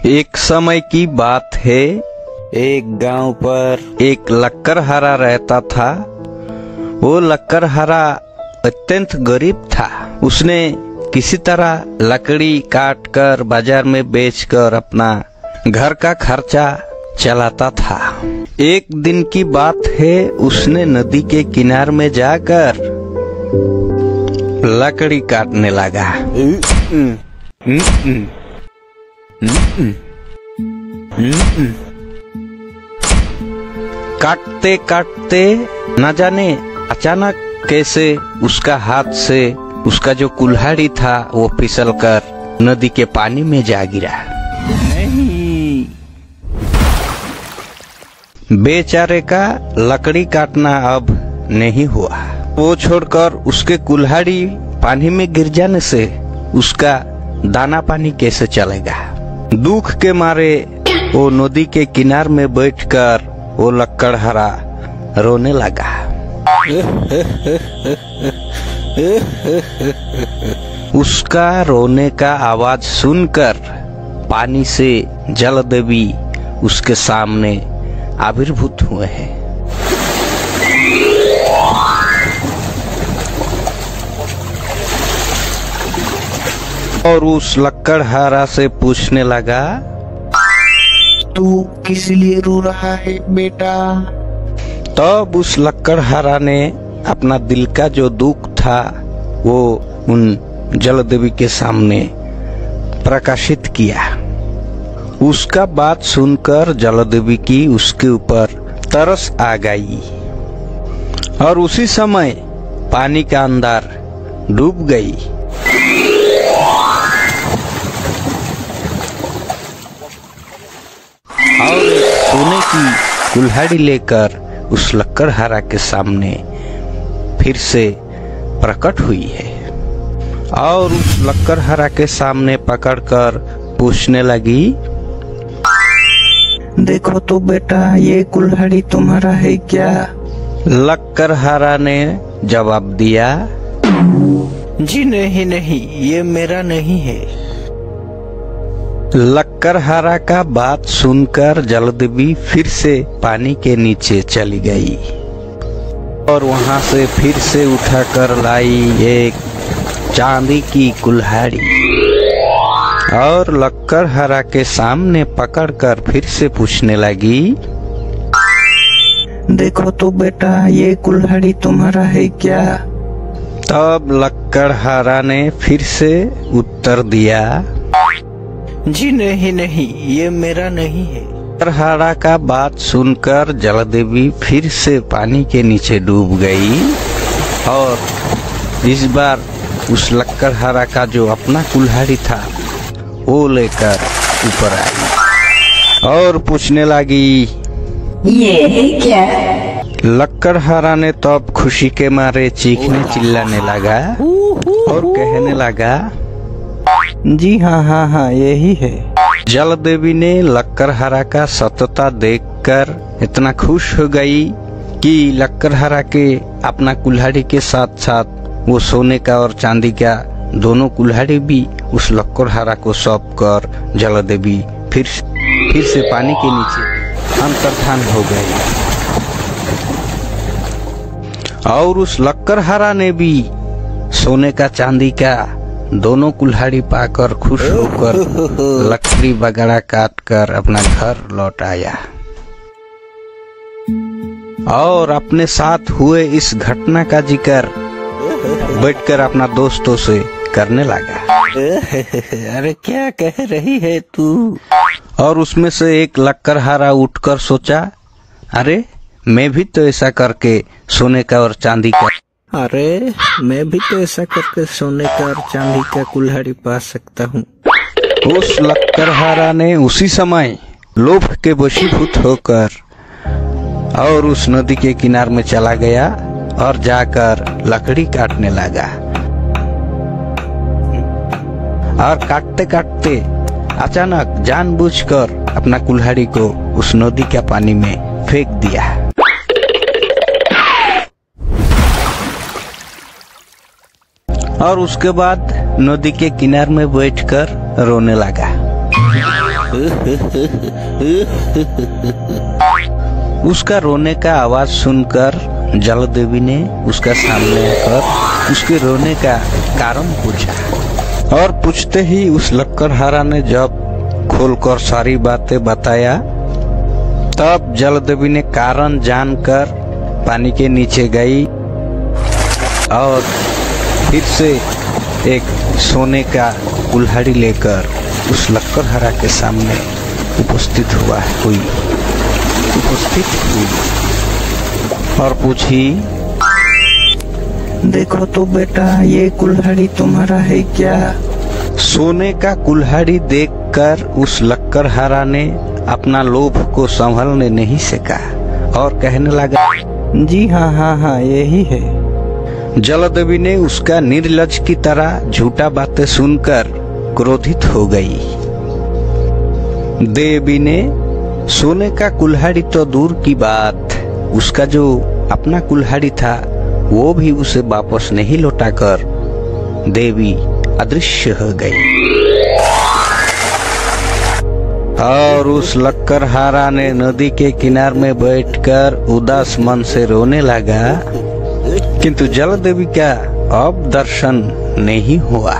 एक समय की बात है, एक गांव पर एक लक्कड़हारा रहता था। वो लक्कड़हारा अत्यंत गरीब था। उसने किसी तरह लकड़ी काट कर बाजार में बेचकर अपना घर का खर्चा चलाता था। एक दिन की बात है, उसने नदी के किनारे में जाकर लकड़ी काटने लगा। काटते काटते न जाने अचानक कैसे उसका हाथ से उसका जो कुल्हाड़ी था वो फिसलकर नदी के पानी में जा गिरा। नहीं, बेचारे का लकड़ी काटना अब नहीं हुआ। वो छोड़कर उसके कुल्हाड़ी पानी में गिर जाने से उसका दाना पानी कैसे चलेगा। दुख के मारे वो नदी के किनारे में बैठकर वो लक्कड़हारा रोने लगा। उसका रोने का आवाज सुनकर पानी से जलदेवी उसके सामने आविर्भूत हुए हैं। और उस लक्कड़हारा से पूछने लगा, तू किस लिए रो रहा है बेटा? तब उस लक्कड़हारा ने अपना दिल का जो दुख था वो उन जलदेवी के सामने प्रकाशित किया। उसका बात सुनकर जलदेवी की उसके ऊपर तरस आ गई और उसी समय पानी के अंदर डूब गई। और सोने की कुल्हाड़ी लेकर उस लक्कड़हारा के सामने फिर से प्रकट हुई है और उस लक्कड़हारा के सामने पकड़कर पूछने लगी, देखो तो बेटा, ये कुल्हाड़ी तुम्हारा है क्या? लक्कड़हारा ने जवाब दिया, जी नहीं नहीं, ये मेरा नहीं है। लक्कड़हारा का बात सुनकर जलदेवी फिर से पानी के नीचे चली गई और वहां से फिर से उठाकर लाई एक चांदी की कुल्हाड़ी और लक्कड़हारा के सामने पकड़कर फिर से पूछने लगी, देखो तो बेटा, ये कुल्हाड़ी तुम्हारा है क्या? तब लक्कड़हारा ने फिर से उत्तर दिया, जी नहीं नहीं, ये मेरा नहीं है। लक्कड़हारा का बात सुनकर जलदेवी फिर से पानी के नीचे डूब गई और इस बार उस लक्कड़हारा का जो अपना कुल्हाड़ी था वो लेकर ऊपर आई और पूछने लगी, ये है क्या? लक्कड़हारा ने तब खुशी के मारे चीखने चिल्लाने लगा और कहने लगा, जी हाँ हाँ हाँ, यही है। जलदेवी ने लक्कड़हारा का सतता देखकर इतना खुश हो गई कि लक्कड़हारा के अपना कुल्हाड़ी के साथ साथ वो सोने का और चांदी का दोनों कुल्हाड़ी भी उस लक्कड़हारा को सौंप कर जलदेवी फिर से पानी के नीचे अंतर्धान हो गई। और उस लक्कड़हारा ने भी सोने का चांदी का दोनों कुल्हाड़ी पाकर खुश होकर लकड़ी वगैरह काट कर अपना घर लौट आया और अपने साथ हुए इस घटना का जिक्र बैठकर अपना दोस्तों से करने लगा। अरे क्या कह रही है तू? और उसमें से एक लक्कड़हारा उठकर सोचा, अरे मैं भी तो ऐसा करके सोने का और चांदी का, अरे मैं भी तो ऐसा करके सोने का और चांदी का कुल्हाड़ी पा सकता हूँ। उस लक्कड़हारा ने उसी समय लोभ के वशीभूत होकर और उस नदी के किनारे में चला गया और जाकर लकड़ी काटने लगा और काटते काटते अचानक जानबूझकर अपना कुल्हाड़ी को उस नदी के पानी में फेंक दिया। और उसके बाद नदी के किनारे में बैठकर रोने लगा। उसका रोने का आवाज सुनकर जल देवी ने उसका सामने आकर उसके रोने का कारण पूछा और पूछते ही उस लक्कड़हारा ने जब खोलकर सारी बातें बताया तब जल देवी ने कारण जानकर पानी के नीचे गई और फिर से एक सोने का कुल्हाड़ी लेकर उस लक्कड़हारा के सामने उपस्थित हुई और पूछी, देखो तो बेटा, ये कुल्हाड़ी तुम्हारा है क्या? सोने का कुल्हाड़ी देखकर उस लक्कड़हारा ने अपना लोभ को संभालने नहीं सका और कहने लगा, जी हाँ, यही है। जलदेवी ने उसका निर्लज की तरह झूठा बातें सुनकर क्रोधित हो गई। देवी ने सोने का कुल्हाड़ी तो दूर की बात, उसका जो अपना कुल्हाड़ी था वो भी उसे वापस नहीं लौटाकर देवी अदृश्य हो गई। और उस लक्कड़हारा ने नदी के किनारे में बैठकर उदास मन से रोने लगा, किंतु जल देवी का अब दर्शन नहीं हुआ।